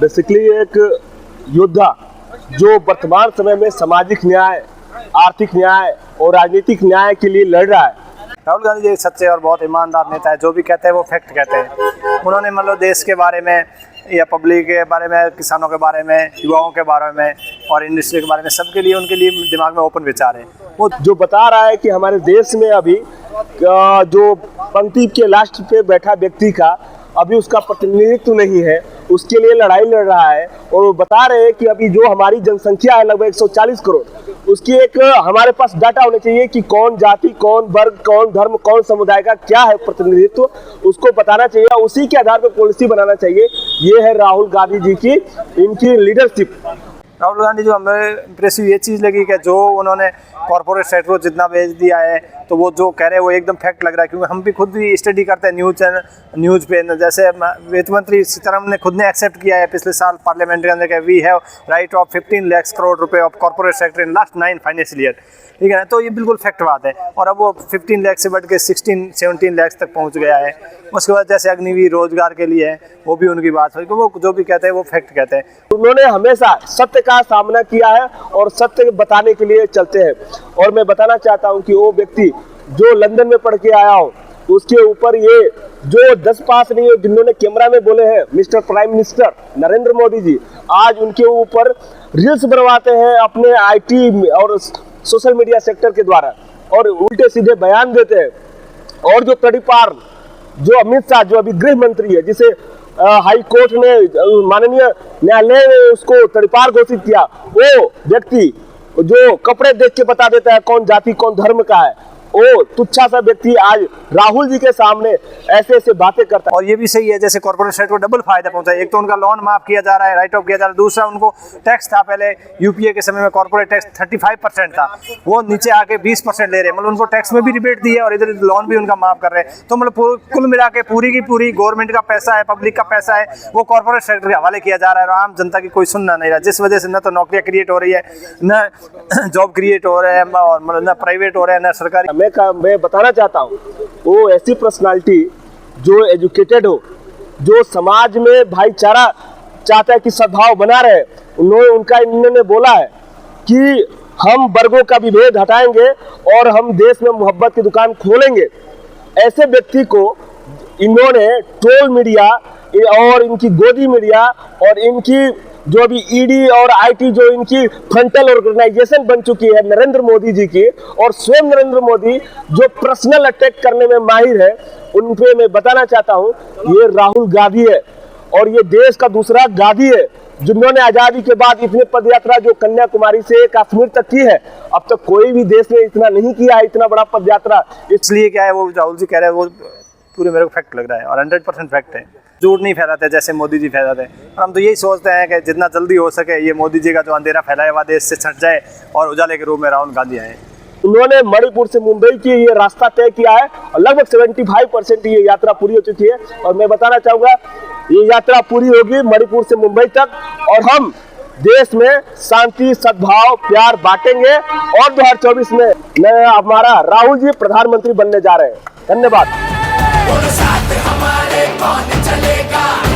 Basically एक योद्धा जो वर्तमान समय में सामाजिक न्याय, आर्थिक न्याय और राजनीतिक न्याय के लिए लड़ रहा है। राहुल गांधी जी एक सच्चे और बहुत ईमानदार नेता है। जो भी कहते हैं वो फैक्ट कहते हैं। उन्होंने मतलब देश के बारे में या पब्लिक के बारे में, किसानों के बारे में, युवाओं के बारे में और इंडस्ट्री के बारे में, सबके लिए उनके लिए दिमाग में ओपन विचार है। वो जो बता रहा है कि हमारे देश में अभी जो पंक्ति के लास्ट पे बैठा व्यक्ति का अभी उसका प्रतिनिधित्व नहीं है, उसके लिए लड़ाई लड़ रहा है। और वो बता रहे हैं कि अभी जो हमारी जनसंख्या है लगभग 140 करोड़, उसकी एक हमारे पास डाटा होना चाहिए कि कौन जाति, कौन वर्ग, कौन धर्म, कौन समुदाय का क्या है प्रतिनिधित्व, उसको बताना चाहिए। उसी के आधार पर पॉलिसी बनाना चाहिए। ये है राहुल गांधी जी की इनकी लीडरशिप। राहुल गांधी जो हमें इम्प्रेसिव ये चीज़ लगी कि जो उन्होंने कॉर्पोरेट सेक्टर को जितना बेच दिया है, तो वो जो कह रहे हैं वो एकदम फैक्ट लग रहा है। क्योंकि हम भी खुद भी स्टडी करते हैं न्यूज़ पे। जैसे वित्त मंत्री सीतारमण ने खुद ने एक्सेप्ट किया है पिछले साल पार्लियामेंट के अंदर कि we have write off 15 lakh crore रुपए of corporate sector in last 9 financial year. ठीक है ना, तो ये बिल्कुल फैक्ट बात है। और अब वो 15 लाख से बढ़ के 16-17 लाख तक पहुँच गया है। उसके बाद जैसे अग्निवीर रोजगार के लिए है, वो भी उनकी बात हुई कि वो जो भी कहते हैं वो फैक्ट कहते हैं। उन्होंने हमेशा सत्य का सामना किया है और सत्य बताने के लिए चलते हैं। और मैं बताना चाहता हूं कि वो व्यक्ति जो लंदन में पढ़ के आया हो, उसके ऊपर ये जो 10 पास नहीं है, जिन्होंने कैमरा में बोले हैं mister prime minister Narendra Modi ji, आज उनके ऊपर रील्स बनवाते हैं अपने IT और सोशल मीडिया सेक्टर के द्वारा और उल्टे सीधे बयान देते हैं। और जो तड़ीपार जो अमित शाह, जो अभी गृह मंत्री है, जिसे हाई कोर्ट ने, माननीय न्यायालय ने उसको तड़ीपार घोषित किया, वो व्यक्ति जो कपड़े देख के बता देता है कौन जाति कौन धर्म का है, वो तुच्छा सा व्यक्ति आज राहुल जी के सामने ऐसे ऐसे बातें करता है। और ये भी सही है, जैसे कॉर्पोरेट सेक्टर को डबल फायदा पहुंचा है। एक तो उनका लोन माफ किया जा रहा है, राइट ऑफ किया जा रहा है। दूसरा उनको टैक्स था, पहले यूपीए के समय में कॉर्पोरेट टैक्स 35% था, वो नीचे आके 20% ले रहे हैं। मतलब उनको टैक्स में भी रिबेट दी है और इधर लोन भी उनका माफ कर रहे हैं। तो मतलब कुल मिला के पूरी की पूरी गवर्नमेंट का पैसा है, पब्लिक का पैसा है, वो कॉर्पोरेट सेक्टर के हवाले किया जा रहा है और आम जनता की कोई सुनना नहीं रहा। जिस वजह से न तो नौकरियां क्रिएट हो रही है, न जॉब क्रिएट हो रहे हैं, और मतलब न प्राइवेट हो रहे हैं, न सरकारी। मैं बताना चाहता हूँ वो ऐसी पर्सनालिटी जो एजुकेटेड हो, जो समाज में भाईचारा चाहता है कि सद्भाव बना रहे, उन्होंने बोला है कि हम वर्गों का विभेद हटाएंगे और हम देश में मोहब्बत की दुकान खोलेंगे। ऐसे व्यक्ति को इन्होंने ट्रोल मीडिया और इनकी गोदी मीडिया और इनकी जो अभी ईडी और IT जो इनकी फ्रंटल ऑर्गेनाइजेशन बन चुकी है नरेंद्र मोदी जी की, और स्वयं नरेंद्र मोदी जो पर्सनल अटैक करने में माहिर है, उन पे मैं बताना चाहता हूं ये राहुल गांधी है और ये देश का दूसरा गांधी है, जिन्होंने आजादी के बाद इतनी पदयात्रा जो कन्याकुमारी से कश्मीर तक की है, अब तक कोई भी देश ने इतना नहीं किया है, इतना बड़ा पदयात्रा। इसलिए क्या है, वो राहुल जी कह रहे हैं वो पूरे मेरे को फैक्ट लग रहा है और 100% फैक्ट है। झूठ नहीं फैलाते जैसे मोदी जी फैलाते हैं। और हम तो यही सोचते हैं कि जितना जल्दी हो सके ये मोदी जी का जो अंधेरा फैलाया हुआ देश से छट जाए और उजाले के रूप में राहुल गांधी आए। उन्होंने मणिपुर से मुंबई की ये रास्ता तय किया है और लगभग 75% ये यात्रा पूरी हो चुकी है। और मैं बताना चाहूँगा ये यात्रा पूरी होगी मणिपुर से मुंबई तक और हम देश में शांति, सद्भाव, प्यार बांटेंगे और 2024 में हमारा राहुल जी प्रधानमंत्री बनने जा रहे हैं। धन्यवाद। साथ हमारे कौन चलेगा।